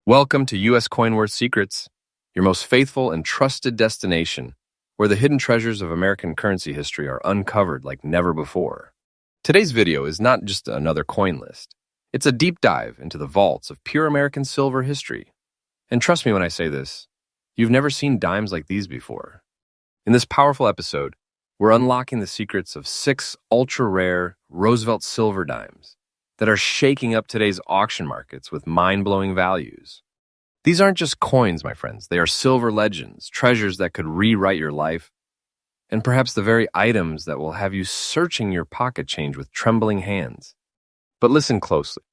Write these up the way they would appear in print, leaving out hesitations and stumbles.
Welcome to U.S. Coinworth Secrets, your most faithful and trusted destination, where the hidden treasures of American currency history are uncovered like never before. Today's video is not just another coin list. It's a deep dive into the vaults of pure American silver history. And trust me when I say this, you've never seen dimes like these before. In this powerful episode, we're unlocking the secrets of 6 ultra-rare Roosevelt silver dimes that are shaking up today's auction markets with mind-blowing values. These aren't just coins, my friends. They are silver legends, treasures that could rewrite your life, and perhaps the very items that will have you searching your pocket change with trembling hands. But listen closely.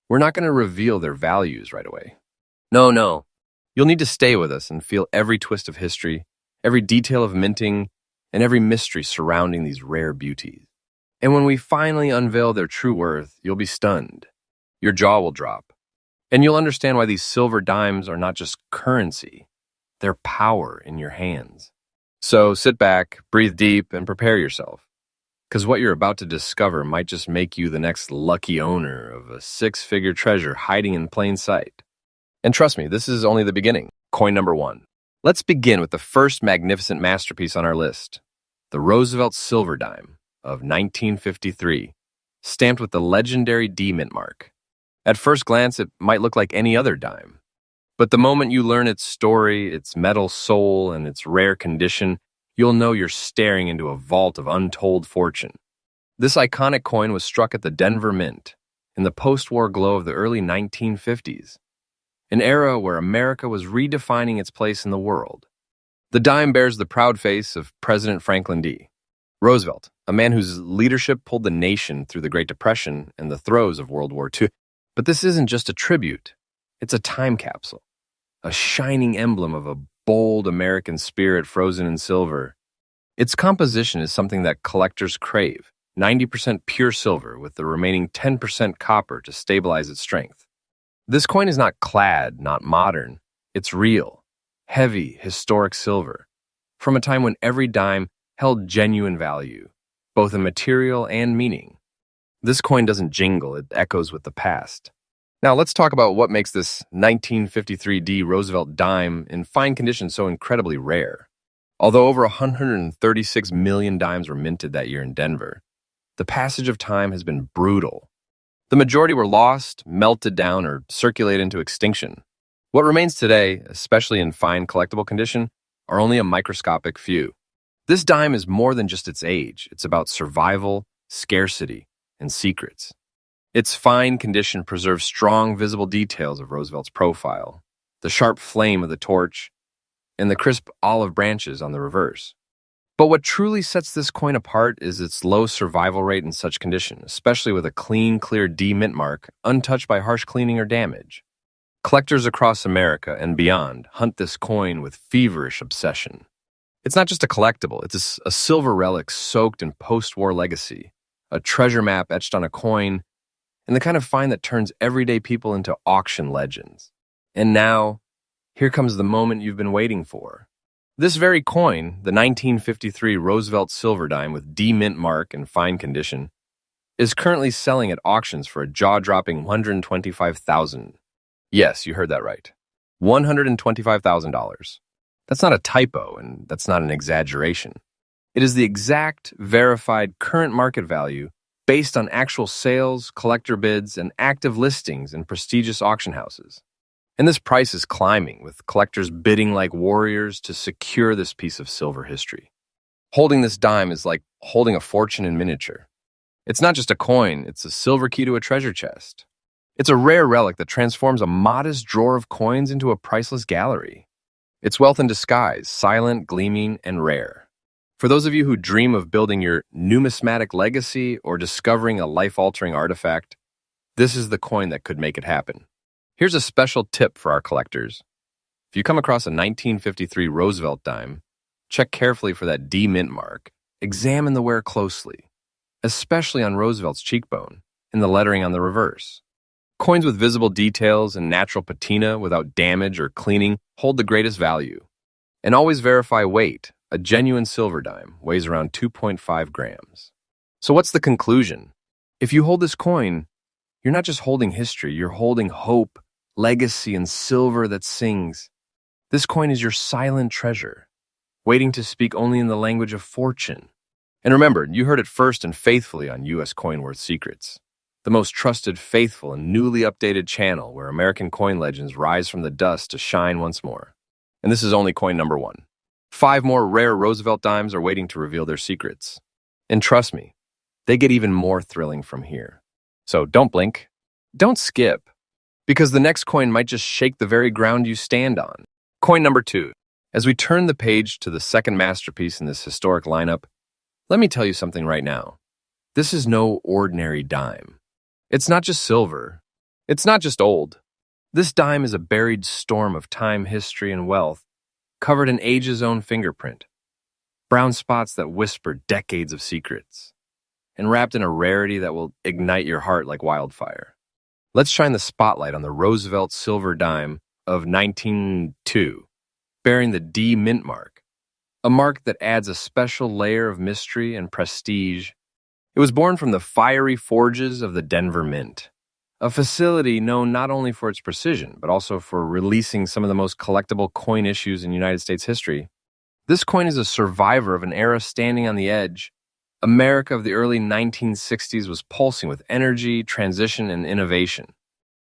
We're not going to reveal their values right away. No. You'll need to stay with us and feel every twist of history, every detail of minting, and every mystery surrounding these rare beauties. And when we finally unveil their true worth, you'll be stunned. Your jaw will drop. And you'll understand why these silver dimes are not just currency. They're power in your hands. So sit back, breathe deep, and prepare yourself. Because what you're about to discover might just make you the next lucky owner of a 6-figure treasure hiding in plain sight. And trust me, this is only the beginning. Coin number 1. Let's begin with the first magnificent masterpiece on our list, the Roosevelt silver dime of 1953, stamped with the legendary D mint mark. At first glance, it might look like any other dime. But the moment you learn its story, its metal soul, and its rare condition, you'll know you're staring into a vault of untold fortune. This iconic coin was struck at the Denver Mint in the post-war glow of the early 1950s, an era where America was redefining its place in the world. The dime bears the proud face of President Franklin D. Roosevelt, a man whose leadership pulled the nation through the Great Depression and the throes of World War II. But this isn't just a tribute. It's a time capsule, a shining emblem of a bold American spirit frozen in silver. Its composition is something that collectors crave, 90% pure silver with the remaining 10% copper to stabilize its strength. This coin is not clad, not modern. It's real, heavy, historic silver, from a time when every dime held genuine value, both in material and meaning. This coin doesn't jingle, it echoes with the past. Now let's talk about what makes this 1953 D Roosevelt dime in fine condition so incredibly rare. Although over 136 million dimes were minted that year in Denver, the passage of time has been brutal. The majority were lost, melted down, or circulated into extinction. What remains today, especially in fine collectible condition, are only a microscopic few. This dime is more than just its age. It's about survival, scarcity, and secrets. Its fine condition preserves strong, visible details of Roosevelt's profile, the sharp flame of the torch, and the crisp olive branches on the reverse. But what truly sets this coin apart is its low survival rate in such condition, especially with a clean, clear D mint mark, untouched by harsh cleaning or damage. Collectors across America and beyond hunt this coin with feverish obsession. It's not just a collectible, it's a silver relic soaked in post-war legacy, a treasure map etched on a coin, and the kind of find that turns everyday people into auction legends. And now, here comes the moment you've been waiting for. This very coin, the 1953 Roosevelt silver dime with D mint mark in fine condition, is currently selling at auctions for a jaw-dropping $125,000. Yes, you heard that right. $125,000. That's not a typo, and that's not an exaggeration. It is the exact, verified current market value based on actual sales, collector bids, and active listings in prestigious auction houses. And this price is climbing, with collectors bidding like warriors to secure this piece of silver history. Holding this dime is like holding a fortune in miniature. It's not just a coin, it's a silver key to a treasure chest. It's a rare relic that transforms a modest drawer of coins into a priceless gallery. It's wealth in disguise, silent, gleaming, and rare. For those of you who dream of building your numismatic legacy or discovering a life-altering artifact, this is the coin that could make it happen. Here's a special tip for our collectors. If you come across a 1953 Roosevelt dime, check carefully for that D mint mark. Examine the wear closely, especially on Roosevelt's cheekbone and the lettering on the reverse. Coins with visible details and natural patina without damage or cleaning hold the greatest value. And always verify weight. A genuine silver dime weighs around 2.5 grams. So what's the conclusion? If you hold this coin, you're not just holding history, you're holding hope, legacy, and silver that sings. This coin is your silent treasure, waiting to speak only in the language of fortune. And remember, you heard it first and faithfully on U.S. Coin Worth Secrets, the most trusted, faithful, and newly updated channel where American coin legends rise from the dust to shine once more. And this is only coin number 1. 5 more rare Roosevelt dimes are waiting to reveal their secrets. And trust me, they get even more thrilling from here. So don't blink, don't skip, because the next coin might just shake the very ground you stand on. Coin number 2. As we turn the page to the second masterpiece in this historic lineup, let me tell you something right now. This is no ordinary dime. It's not just silver. It's not just old. This dime is a buried storm of time, history, and wealth, covered in age's own fingerprint. Brown spots that whisper decades of secrets, and wrapped in a rarity that will ignite your heart like wildfire. Let's shine the spotlight on the Roosevelt silver dime of 1902, bearing the D mint mark, a mark that adds a special layer of mystery and prestige. It was born from the fiery forges of the Denver Mint, a facility known not only for its precision, but also for releasing some of the most collectible coin issues in United States history. This coin is a survivor of an era standing on the edge. America of the early 1960s was pulsing with energy, transition, and innovation.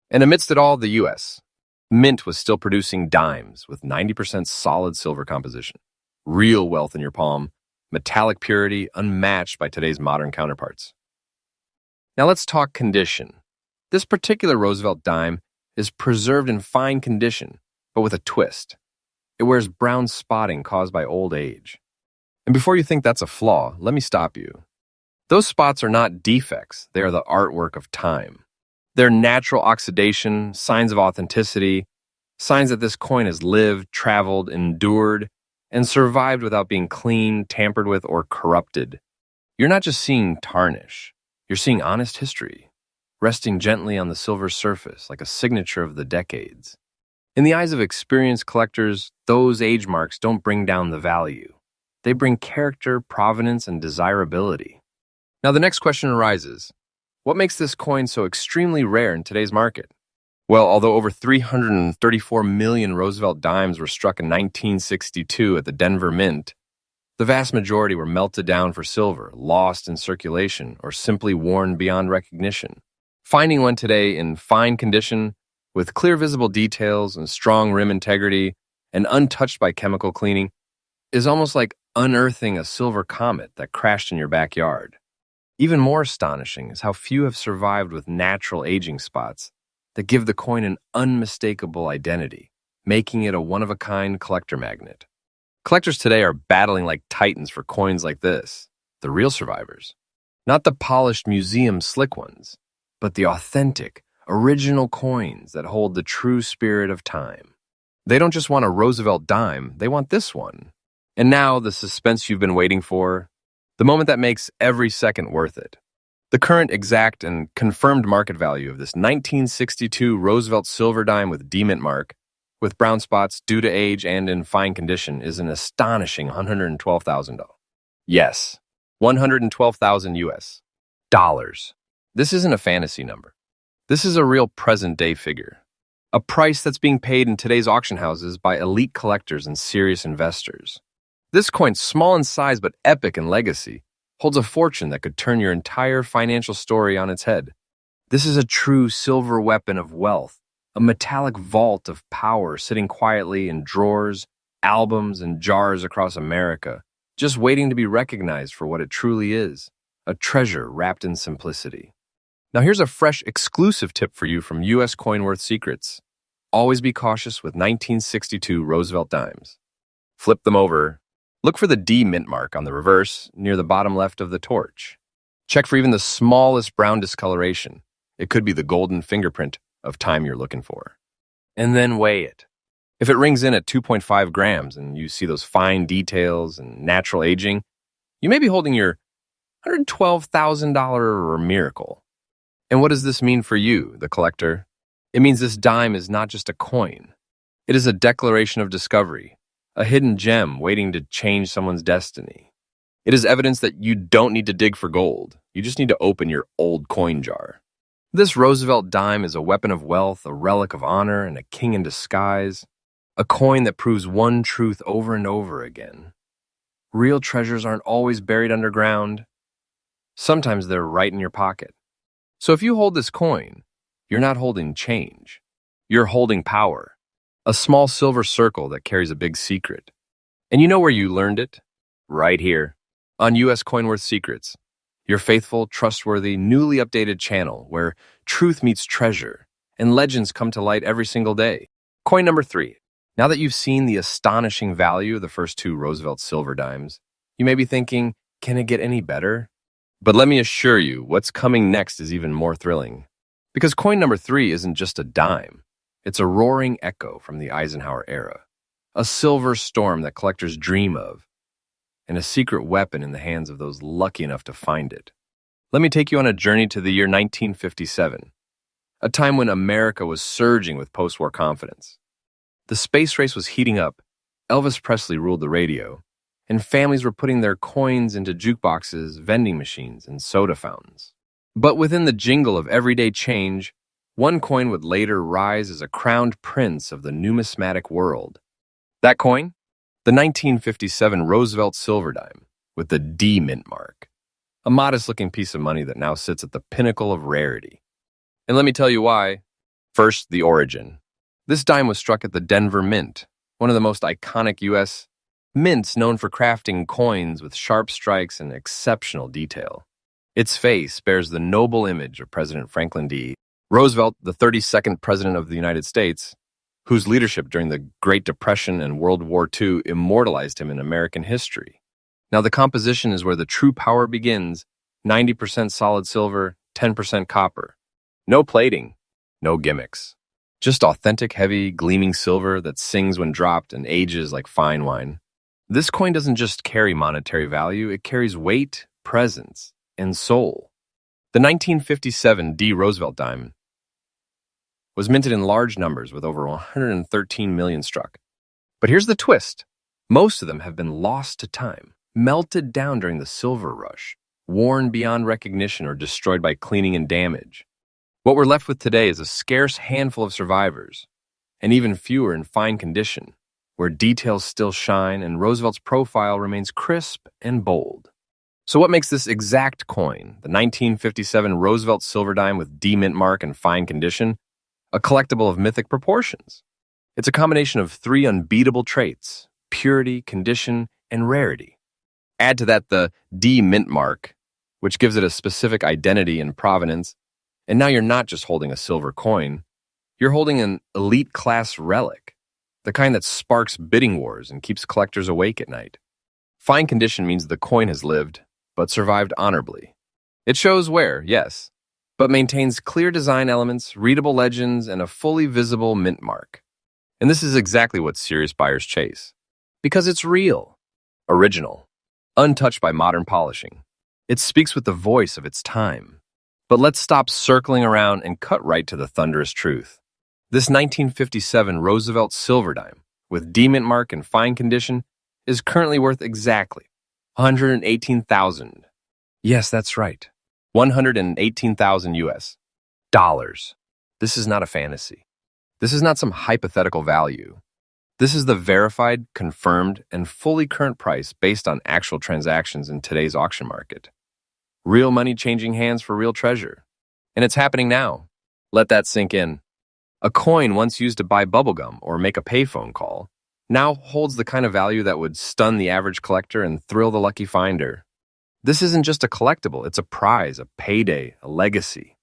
And amidst it all, the U.S. Mint was still producing dimes with 90% solid silver composition. Real wealth in your palm, metallic purity unmatched by today's modern counterparts. Now let's talk condition. This particular Roosevelt dime is preserved in fine condition, but with a twist. It wears brown spotting caused by old age. And before you think that's a flaw, let me stop you. Those spots are not defects, they are the artwork of time. They're natural oxidation, signs of authenticity, signs that this coin has lived, traveled, endured, and survived without being cleaned, tampered with, or corrupted. You're not just seeing tarnish, you're seeing honest history, resting gently on the silver surface like a signature of the decades. In the eyes of experienced collectors, those age marks don't bring down the value. They bring character, provenance, and desirability. Now the next question arises. What makes this coin so extremely rare in today's market? Well, although over 334 million Roosevelt dimes were struck in 1962 at the Denver Mint, the vast majority were melted down for silver, lost in circulation, or simply worn beyond recognition. Finding one today in fine condition, with clear visible details and strong rim integrity, and untouched by chemical cleaning, is almost like unearthing a silver comet that crashed in your backyard. Even more astonishing is how few have survived with natural aging spots that give the coin an unmistakable identity, making it a one-of-a-kind collector magnet. Collectors today are battling like titans for coins like this, the real survivors. Not the polished museum slick ones, but the authentic, original coins that hold the true spirit of time. They don't just want a Roosevelt dime, they want this one. And now, the suspense you've been waiting for, the moment that makes every second worth it. The current exact and confirmed market value of this 1962 Roosevelt silver dime with D mint mark, with brown spots due to age and in fine condition, is an astonishing $112,000. Yes, $112,000 US dollars. This isn't a fantasy number. This is a real present-day figure. A price that's being paid in today's auction houses by elite collectors and serious investors. This coin, small in size but epic in legacy, holds a fortune that could turn your entire financial story on its head. This is a true silver weapon of wealth, a metallic vault of power sitting quietly in drawers, albums, and jars across America, just waiting to be recognized for what it truly is, a treasure wrapped in simplicity. Now here's a fresh, exclusive tip for you from U.S. Coin Worth Secrets. Always be cautious with 1962 Roosevelt dimes. Flip them over. Look for the D mint mark on the reverse near the bottom left of the torch. Check for even the smallest brown discoloration. It could be the golden fingerprint of time you're looking for. And then weigh it. If it rings in at 2.5 grams and you see those fine details and natural aging, you may be holding your $112,000 miracle. And what does this mean for you, the collector? It means this dime is not just a coin. It is a declaration of discovery, a hidden gem waiting to change someone's destiny. It is evidence that you don't need to dig for gold. You just need to open your old coin jar. This Roosevelt dime is a weapon of wealth, a relic of honor, and a king in disguise. A coin that proves one truth over and over again. Real treasures aren't always buried underground. Sometimes they're right in your pocket. So if you hold this coin, you're not holding change. You're holding power. A small silver circle that carries a big secret. And you know where you learned it? Right here, on U.S. Coinworth Secrets, your faithful, trustworthy, newly updated channel where truth meets treasure and legends come to light every single day. Coin number 3. Now that you've seen the astonishing value of the first 2 Roosevelt silver dimes, you may be thinking, can it get any better? But let me assure you, what's coming next is even more thrilling. Because coin number 3 isn't just a dime. It's a roaring echo from the Eisenhower era. A silver storm that collectors dream of, and a secret weapon in the hands of those lucky enough to find it. Let me take you on a journey to the year 1957, a time when America was surging with post-war confidence. The space race was heating up, Elvis Presley ruled the radio, and families were putting their coins into jukeboxes, vending machines, and soda fountains. But within the jingle of everyday change, one coin would later rise as a crowned prince of the numismatic world. That coin? The 1957 Roosevelt silver dime with the D mint mark. A modest-looking piece of money that now sits at the pinnacle of rarity. And let me tell you why. First, the origin. This dime was struck at the Denver Mint, one of the most iconic U.S. mints known for crafting coins with sharp strikes and exceptional detail. Its face bears the noble image of President Franklin D. Roosevelt, the 32nd President of the United States, whose leadership during the Great Depression and World War II immortalized him in American history. Now, the composition is where the true power begins, 90% solid silver, 10% copper. No plating, no gimmicks. Just authentic, heavy, gleaming silver that sings when dropped and ages like fine wine. This coin doesn't just carry monetary value, it carries weight, presence, and soul. The 1957 D. Roosevelt dime was minted in large numbers with over 113 million struck. But here's the twist. Most of them have been lost to time, melted down during the silver rush, worn beyond recognition or destroyed by cleaning and damage. What we're left with today is a scarce handful of survivors, and even fewer in fine condition, where details still shine and Roosevelt's profile remains crisp and bold. So what makes this exact coin, the 1957 Roosevelt silver dime with D mint mark and fine condition, a collectible of mythic proportions? It's a combination of 3 unbeatable traits: purity, condition, and rarity. Add to that the D mint mark, which gives it a specific identity and provenance, and now you're not just holding a silver coin, you're holding an elite class relic, the kind that sparks bidding wars and keeps collectors awake at night. Fine condition means the coin has lived, but survived honorably. It shows wear, yes, but maintains clear design elements, readable legends, and a fully visible mint mark. And this is exactly what serious buyers chase. Because it's real, original, untouched by modern polishing. It speaks with the voice of its time. But let's stop circling around and cut right to the thunderous truth. This 1957 Roosevelt silver dime, with D mint mark and fine condition, is currently worth exactly $118,000. Yes, that's right. 118,000 US dollars. This is not a fantasy. This is not some hypothetical value. This is the verified, confirmed, and fully current price based on actual transactions in today's auction market. Real money changing hands for real treasure. And it's happening now. Let that sink in. A coin once used to buy bubblegum or make a payphone call now holds the kind of value that would stun the average collector and thrill the lucky finder. This isn't just a collectible, it's a prize, a payday, a legacy.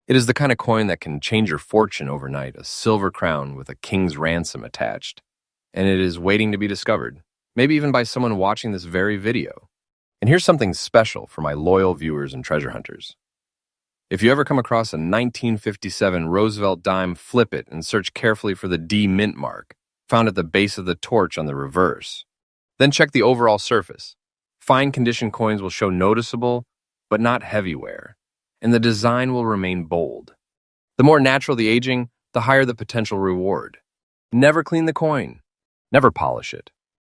It is the kind of coin that can change your fortune overnight, a silver crown with a king's ransom attached. And it is waiting to be discovered, maybe even by someone watching this very video. And here's something special for my loyal viewers and treasure hunters. If you ever come across a 1957 Roosevelt dime, flip it and search carefully for the D mint mark, found at the base of the torch on the reverse. Then check the overall surface. Fine condition coins will show noticeable, but not heavy wear, and the design will remain bold. The more natural the aging, the higher the potential reward. Never clean the coin. Never polish it.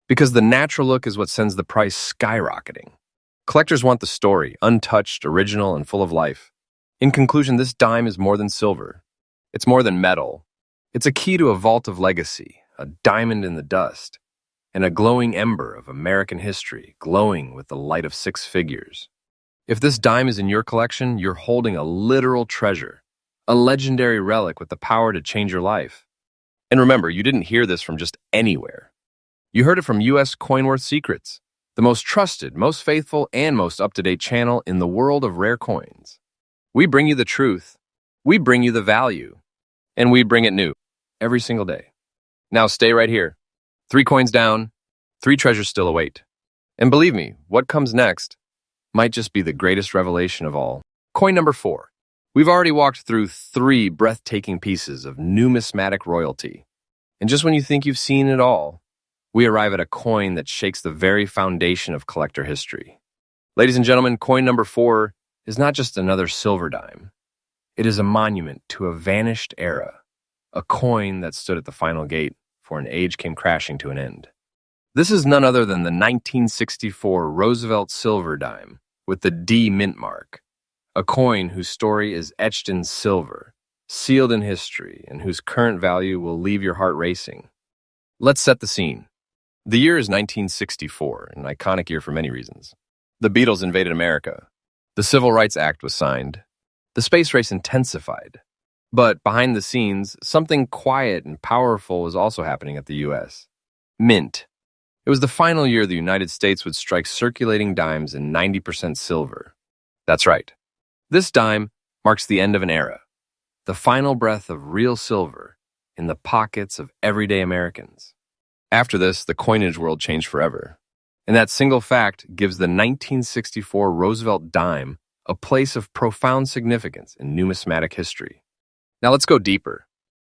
Because the natural look is what sends the price skyrocketing. Collectors want the story, untouched, original, and full of life. In conclusion, this dime is more than silver. It's more than metal. It's a key to a vault of legacy, a diamond in the dust, and a glowing ember of American history, glowing with the light of six figures. If this dime is in your collection, you're holding a literal treasure, a legendary relic with the power to change your life. And remember, you didn't hear this from just anywhere. You heard it from U.S. Coinworth Secrets, the most trusted, most faithful, and most up-to-date channel in the world of rare coins. We bring you the truth, we bring you the value, and we bring it new every single day. Now stay right here. 3 coins down, 3 treasures still await. And believe me, what comes next might just be the greatest revelation of all. Coin number 4. We've already walked through 3 breathtaking pieces of numismatic royalty. And just when you think you've seen it all, we arrive at a coin that shakes the very foundation of collector history. Ladies and gentlemen, coin number 4 is not just another silver dime. It is a monument to a vanished era, a coin that stood at the final gate for an age came crashing to an end. This is none other than the 1964 Roosevelt silver dime with the D mint mark, a coin whose story is etched in silver, sealed in history, and whose current value will leave your heart racing. Let's set the scene. The year is 1964, an iconic year for many reasons. The Beatles invaded America. The Civil Rights Act was signed. The space race intensified. But behind the scenes, something quiet and powerful was also happening at the U.S. Mint. It was the final year the United States would strike circulating dimes in 90% silver. That's right. This dime marks the end of an era, the final breath of real silver in the pockets of everyday Americans. After this, the coinage world changed forever. And that single fact gives the 1964 Roosevelt dime a place of profound significance in numismatic history. Now let's go deeper.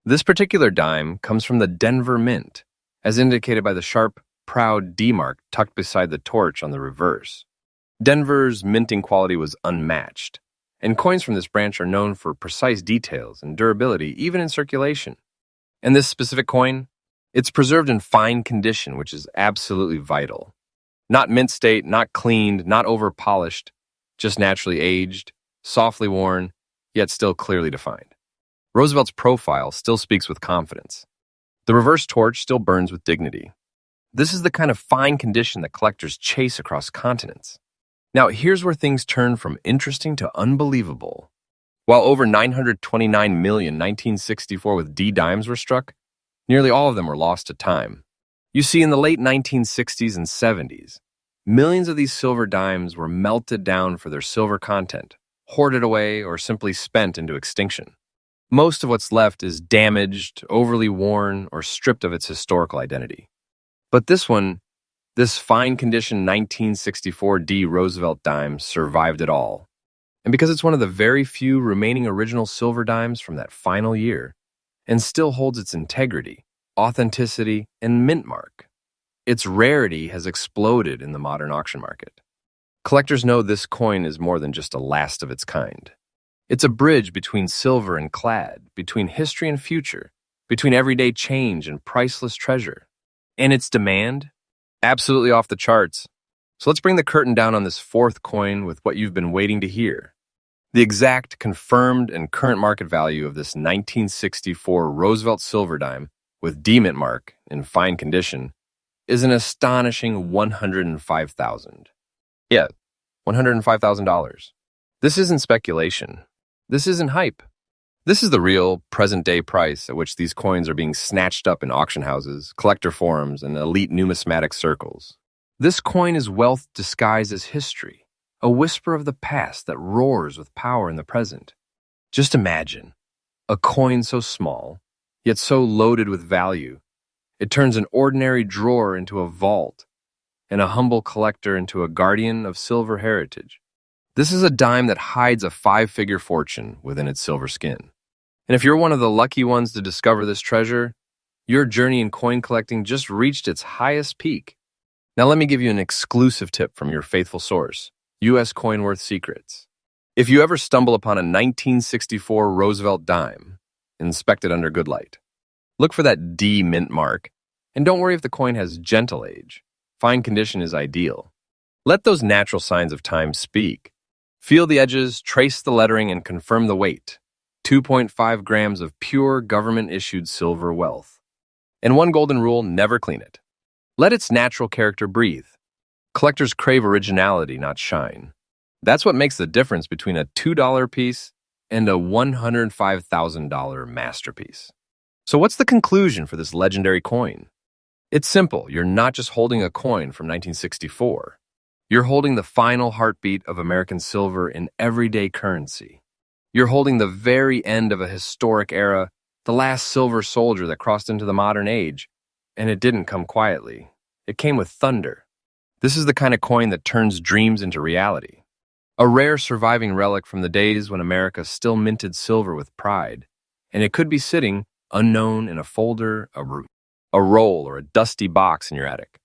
This particular dime comes from the Denver Mint, as indicated by the sharp, proud D mark tucked beside the torch on the reverse. Denver's minting quality was unmatched, and coins from this branch are known for precise details and durability, even in circulation. And this specific coin, it's preserved in fine condition, which is absolutely vital. Not mint state, not cleaned, not over-polished, just naturally aged, softly worn, yet still clearly defined. Roosevelt's profile still speaks with confidence. The reverse torch still burns with dignity. This is the kind of fine condition that collectors chase across continents. Now, here's where things turn from interesting to unbelievable. While over 929 million 1964 with D dimes were struck, nearly all of them were lost to time. You see, in the late 1960s and 70s, millions of these silver dimes were melted down for their silver content, hoarded away, or simply spent into extinction. Most of what's left is damaged, overly worn, or stripped of its historical identity. But this one, this fine-condition 1964 D Roosevelt dime survived it all. And because it's one of the very few remaining original silver dimes from that final year, and still holds its integrity, authenticity, and mint mark, its rarity has exploded in the modern auction market. Collectors know this coin is more than just a last of its kind. It's a bridge between silver and clad, between history and future, between everyday change and priceless treasure. And its demand? Absolutely off the charts. So let's bring the curtain down on this 4th coin with what you've been waiting to hear. The exact, confirmed, and current market value of this 1964 Roosevelt silver dime with D mint mark in fine condition is an astonishing $105,000. Yeah, $105,000. This isn't speculation. This isn't hype. This is the real, present-day price at which these coins are being snatched up in auction houses, collector forums, and elite numismatic circles. This coin is wealth disguised as history, a whisper of the past that roars with power in the present. Just imagine, a coin so small, yet so loaded with value, it turns an ordinary drawer into a vault, and a humble collector into a guardian of silver heritage. This is a dime that hides a 5-figure fortune within its silver skin. And if you're one of the lucky ones to discover this treasure, your journey in coin collecting just reached its highest peak. Now let me give you an exclusive tip from your faithful source, U.S. Coinworth Secrets. If you ever stumble upon a 1964 Roosevelt dime, inspect it under good light. Look for that D mint mark, and don't worry if the coin has gentle age. Fine condition is ideal. Let those natural signs of time speak. Feel the edges, trace the lettering, and confirm the weight. 2.5 grams of pure government-issued silver wealth. And one golden rule, never clean it. Let its natural character breathe. Collectors crave originality, not shine. That's what makes the difference between a $2 piece and a $105,000 masterpiece. So what's the conclusion for this legendary coin? It's simple. You're not just holding a coin from 1964. You're holding the final heartbeat of American silver in everyday currency. You're holding the very end of a historic era, the last silver soldier that crossed into the modern age. And it didn't come quietly. It came with thunder. This is the kind of coin that turns dreams into reality. A rare surviving relic from the days when America still minted silver with pride. And it could be sitting, unknown, in a folder, a roll, or a dusty box in your attic.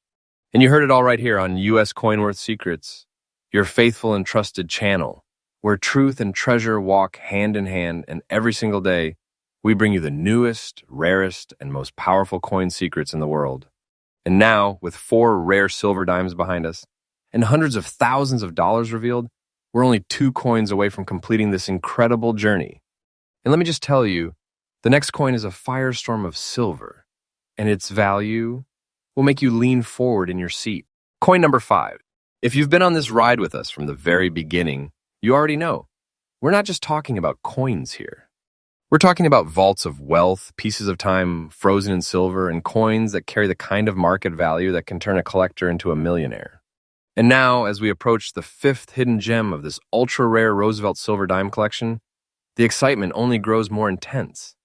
And you heard it all right here on U.S. Coin Worth Secrets, your faithful and trusted channel, where truth and treasure walk hand in hand, and every single day, we bring you the newest, rarest, and most powerful coin secrets in the world. And now, with 4 rare silver dimes behind us, and hundreds of thousands of dollars revealed, we're only 2 coins away from completing this incredible journey. And let me just tell you, the next coin is a firestorm of silver, and its value will make you lean forward in your seat. Coin number 5. If you've been on this ride with us from the very beginning, you already know, we're not just talking about coins here. We're talking about vaults of wealth, pieces of time frozen in silver, and coins that carry the kind of market value that can turn a collector into a millionaire. And now, as we approach the 5th hidden gem of this Ultra Rare Roosevelt silver dime collection, the excitement only grows more intense.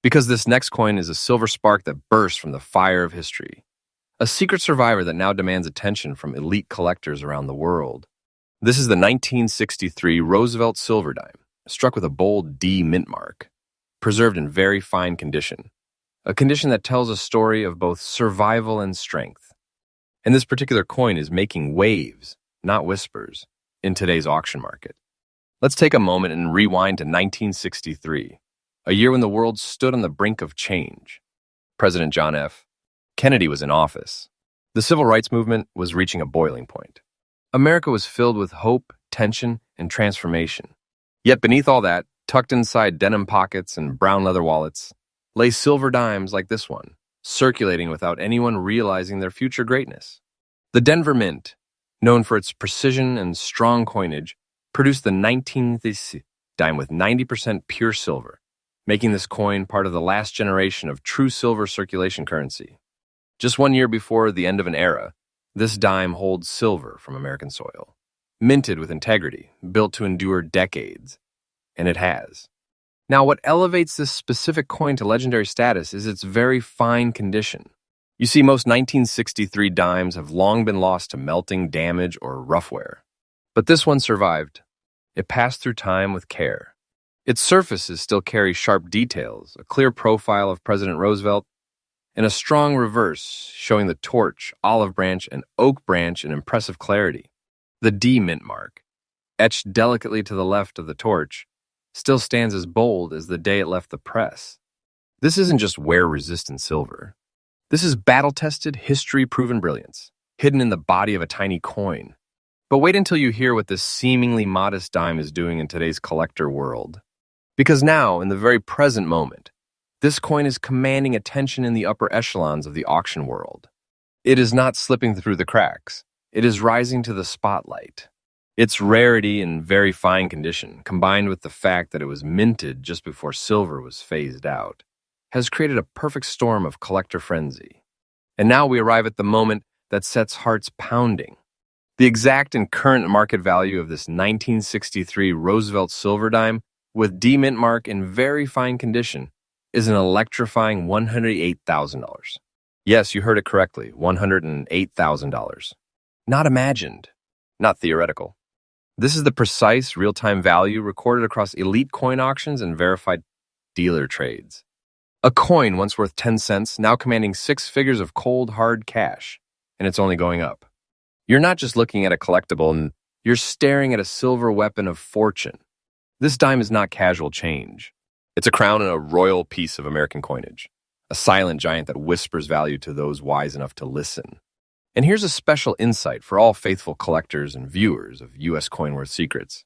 Because this next coin is a silver spark that bursts from the fire of history. A secret survivor that now demands attention from elite collectors around the world. This is the 1963 Roosevelt silver dime, struck with a bold D mint mark, preserved in very fine condition. A condition that tells a story of both survival and strength. And this particular coin is making waves, not whispers, in today's auction market. Let's take a moment and rewind to 1963, a year when the world stood on the brink of change. President John F. Kennedy was in office. The civil rights movement was reaching a boiling point. America was filled with hope, tension, and transformation. Yet beneath all that, tucked inside denim pockets and brown leather wallets, lay silver dimes like this one, circulating without anyone realizing their future greatness. The Denver Mint, known for its precision and strong coinage, produced the 19th dime with 90% pure silver, making this coin part of the last generation of true silver circulation currency. Just 1 year before the end of an era, this dime holds silver from American soil, minted with integrity, built to endure decades. And it has. Now, what elevates this specific coin to legendary status is its very fine condition. You see, most 1963 dimes have long been lost to melting, damage, or rough wear. But this one survived. It passed through time with care. Its surfaces still carry sharp details, a clear profile of President Roosevelt, and a strong reverse showing the torch, olive branch, and oak branch in impressive clarity. The D mint mark, etched delicately to the left of the torch, still stands as bold as the day it left the press. This isn't just wear-resistant silver. This is battle-tested, history-proven brilliance, hidden in the body of a tiny coin. But wait until you hear what this seemingly modest dime is doing in today's collector world. Because now, in the very present moment, this coin is commanding attention in the upper echelons of the auction world. It is not slipping through the cracks. It is rising to the spotlight. Its rarity and very fine condition, combined with the fact that it was minted just before silver was phased out, has created a perfect storm of collector frenzy. And now we arrive at the moment that sets hearts pounding. The exact and current market value of this 1963 Roosevelt silver dime with D mint mark in very fine condition is an electrifying $108,000. Yes, you heard it correctly, $108,000. Not imagined, not theoretical. This is the precise real-time value recorded across elite coin auctions and verified dealer trades. A coin once worth 10 cents, now commanding 6 figures of cold, hard cash, and it's only going up. You're not just looking at a collectible, and you're staring at a silver weapon of fortune. This dime is not casual change. It's a crown and a royal piece of American coinage, a silent giant that whispers value to those wise enough to listen. And here's a special insight for all faithful collectors and viewers of U.S. Coin Worth Secrets.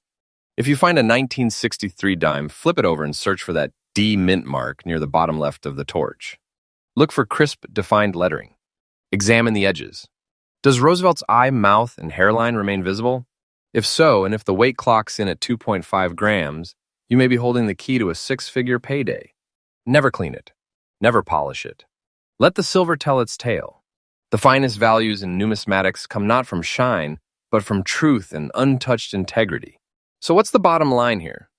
If you find a 1963 dime, flip it over and search for that D mint mark near the bottom left of the torch. Look for crisp, defined lettering. Examine the edges. Does Roosevelt's eye, mouth, and hairline remain visible? If so, and if the weight clocks in at 2.5 grams, you may be holding the key to a six-figure payday. Never clean it. Never polish it. Let the silver tell its tale. The finest values in numismatics come not from shine, but from truth and untouched integrity. So what's the bottom line here?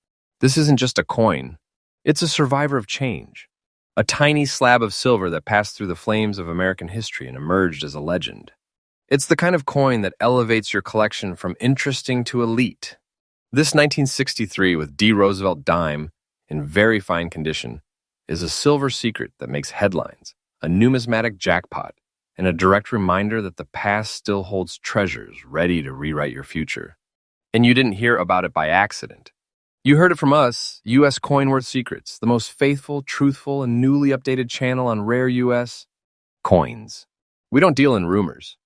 This isn't just a coin. It's a survivor of change. A tiny slab of silver that passed through the flames of American history and emerged as a legend. It's the kind of coin that elevates your collection from interesting to elite. This 1963 with D. Roosevelt dime, in very fine condition, is a silver secret that makes headlines, a numismatic jackpot, and a direct reminder that the past still holds treasures ready to rewrite your future. And you didn't hear about it by accident. You heard it from us, U.S. Coin Worth Secrets, the most faithful, truthful, and newly updated channel on rare U.S. coins. We don't deal in rumors.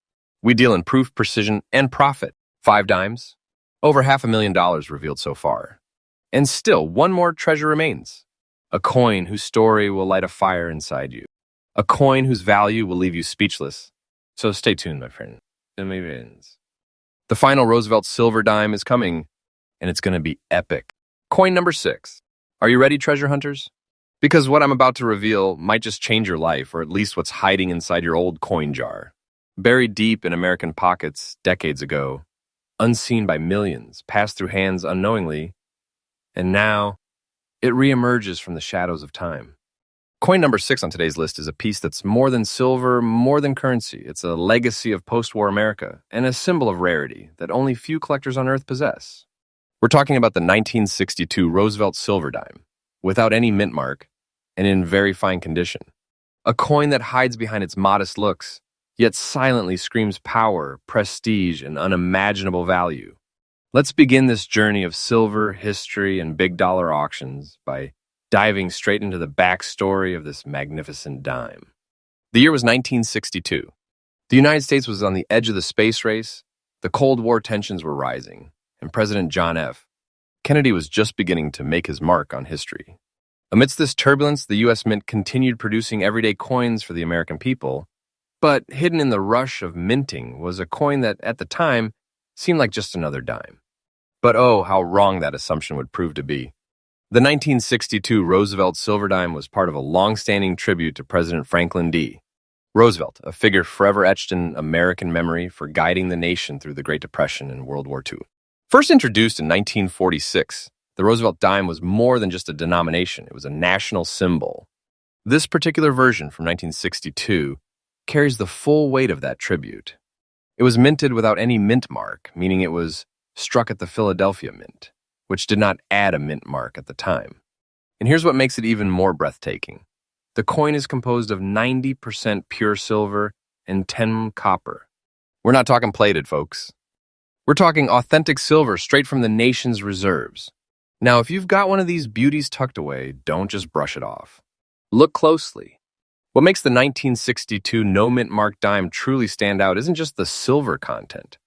We deal in proof, precision, and profit. 5 dimes, over $500,000 revealed so far. And still, one more treasure remains. A coin whose story will light a fire inside you. A coin whose value will leave you speechless. So stay tuned, my friend. The final Roosevelt silver dime is coming, and it's going to be epic. Coin number 6. Are you ready, treasure hunters? Because what I'm about to reveal might just change your life, or at least what's hiding inside your old coin jar. Buried deep in American pockets decades ago, unseen by millions, passed through hands unknowingly, and now it reemerges from the shadows of time. Coin number 6 on today's list is a piece that's more than silver, more than currency. It's a legacy of post-war America and a symbol of rarity that only few collectors on Earth possess. We're talking about the 1962 Roosevelt silver dime, without any mint mark and in very fine condition. A coin that hides behind its modest looks, yet silently screams power, prestige, and unimaginable value. Let's begin this journey of silver, history, and big dollar auctions by diving straight into the backstory of this magnificent dime. The year was 1962. The United States was on the edge of the space race, the Cold War tensions were rising, and President John F. Kennedy was just beginning to make his mark on history. Amidst this turbulence, the U.S. Mint continued producing everyday coins for the American people, but hidden in the rush of minting was a coin that, at the time, seemed like just another dime. But oh, how wrong that assumption would prove to be. The 1962 Roosevelt silver dime was part of a long-standing tribute to President Franklin D. Roosevelt, a figure forever etched in American memory for guiding the nation through the Great Depression and World War II. First introduced in 1946, the Roosevelt dime was more than just a denomination. It was a national symbol. This particular version from 1962 carries the full weight of that tribute. It was minted without any mint mark, meaning it was struck at the Philadelphia Mint, which did not add a mint mark at the time. And here's what makes it even more breathtaking. The coin is composed of 90% pure silver and 10 copper. We're not talking plated, folks. We're talking authentic silver straight from the nation's reserves. Now, if you've got one of these beauties tucked away, don't just brush it off. Look closely. What makes the 1962 no-mint mark dime truly stand out isn't just the silver content.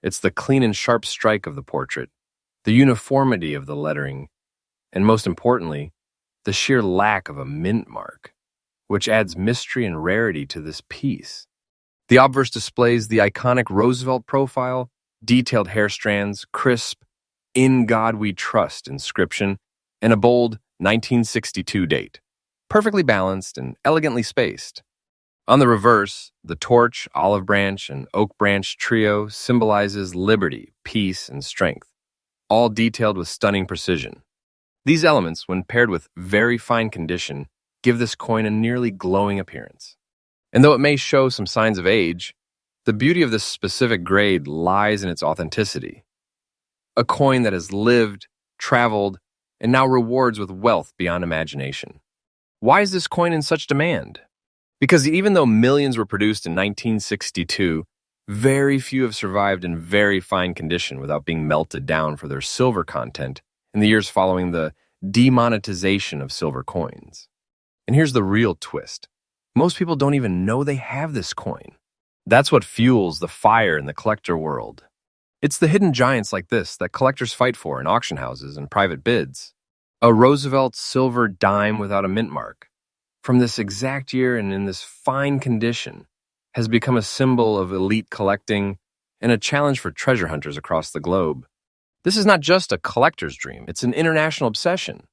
It's the clean and sharp strike of the portrait, the uniformity of the lettering, and most importantly, the sheer lack of a mint mark, which adds mystery and rarity to this piece. The obverse displays the iconic Roosevelt profile, detailed hair strands, crisp, "In God We Trust" inscription, and a bold 1962 date, perfectly balanced and elegantly spaced. On the reverse, the torch, olive branch, and oak branch trio symbolizes liberty, peace, and strength, all detailed with stunning precision. These elements, when paired with very fine condition, give this coin a nearly glowing appearance. And though it may show some signs of age, the beauty of this specific grade lies in its authenticity. A coin that has lived, traveled, and now rewards with wealth beyond imagination. Why is this coin in such demand? Because even though millions were produced in 1962, very few have survived in very fine condition without being melted down for their silver content in the years following the demonetization of silver coins. And here's the real twist. Most people don't even know they have this coin. That's what fuels the fire in the collector world. It's the hidden giants like this that collectors fight for in auction houses and private bids. A Roosevelt silver dime without a mint mark, from this exact year and in this fine condition, has become a symbol of elite collecting and a challenge for treasure hunters across the globe. This is not just a collector's dream, it's an international obsession.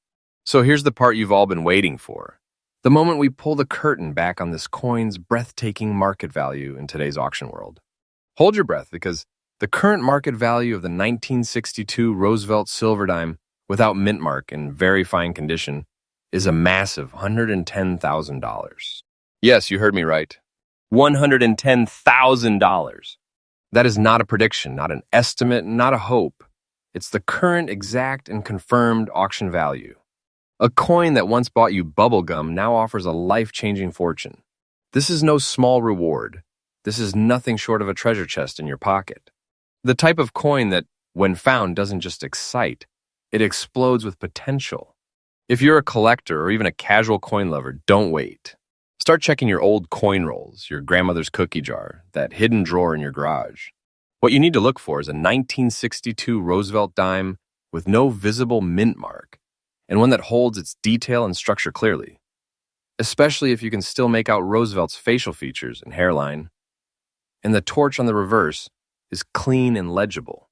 So here's the part you've all been waiting for. The moment we pull the curtain back on this coin's breathtaking market value in today's auction world. Hold your breath, because the current market value of the 1962 Roosevelt silver dime without mint mark in very fine condition is a massive $110,000. Yes, you heard me right. $110,000. That is not a prediction, not an estimate, not a hope. It's the current exact and confirmed auction value. A coin that once bought you bubblegum now offers a life-changing fortune. This is no small reward. This is nothing short of a treasure chest in your pocket. The type of coin that, when found, doesn't just excite, it explodes with potential. If you're a collector or even a casual coin lover, don't wait. Start checking your old coin rolls, your grandmother's cookie jar, that hidden drawer in your garage. What you need to look for is a 1962 Roosevelt dime with no visible mint mark, and one that holds its detail and structure clearly, especially if you can still make out Roosevelt's facial features and hairline. And the torch on the reverse is clean and legible.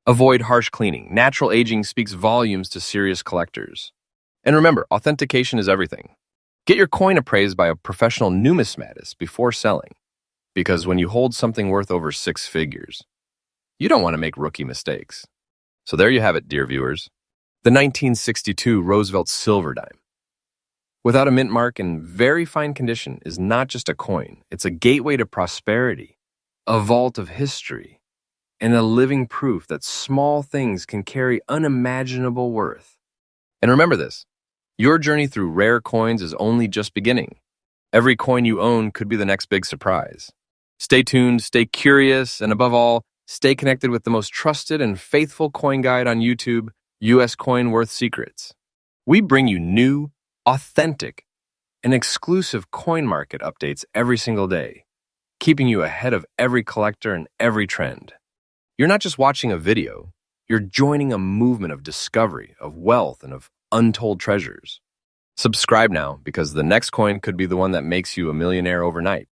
Avoid harsh cleaning. Natural aging speaks volumes to serious collectors. And remember, authentication is everything. Get your coin appraised by a professional numismatist before selling, because when you hold something worth over 6 figures, you don't want to make rookie mistakes. So there you have it, dear viewers. The 1962 Roosevelt silver dime, without a mint mark in very fine condition, is not just a coin. It's a gateway to prosperity, a vault of history, and a living proof that small things can carry unimaginable worth. And remember this, your journey through rare coins is only just beginning. Every coin you own could be the next big surprise. Stay tuned, stay curious, and above all, stay connected with the most trusted and faithful coin guide on YouTube, US Coin Worth Secrets. We bring you new, authentic, and exclusive coin market updates every single day, keeping you ahead of every collector and every trend. You're not just watching a video, you're joining a movement of discovery, of wealth, and of untold treasures. Subscribe now, because the next coin could be the one that makes you a millionaire overnight.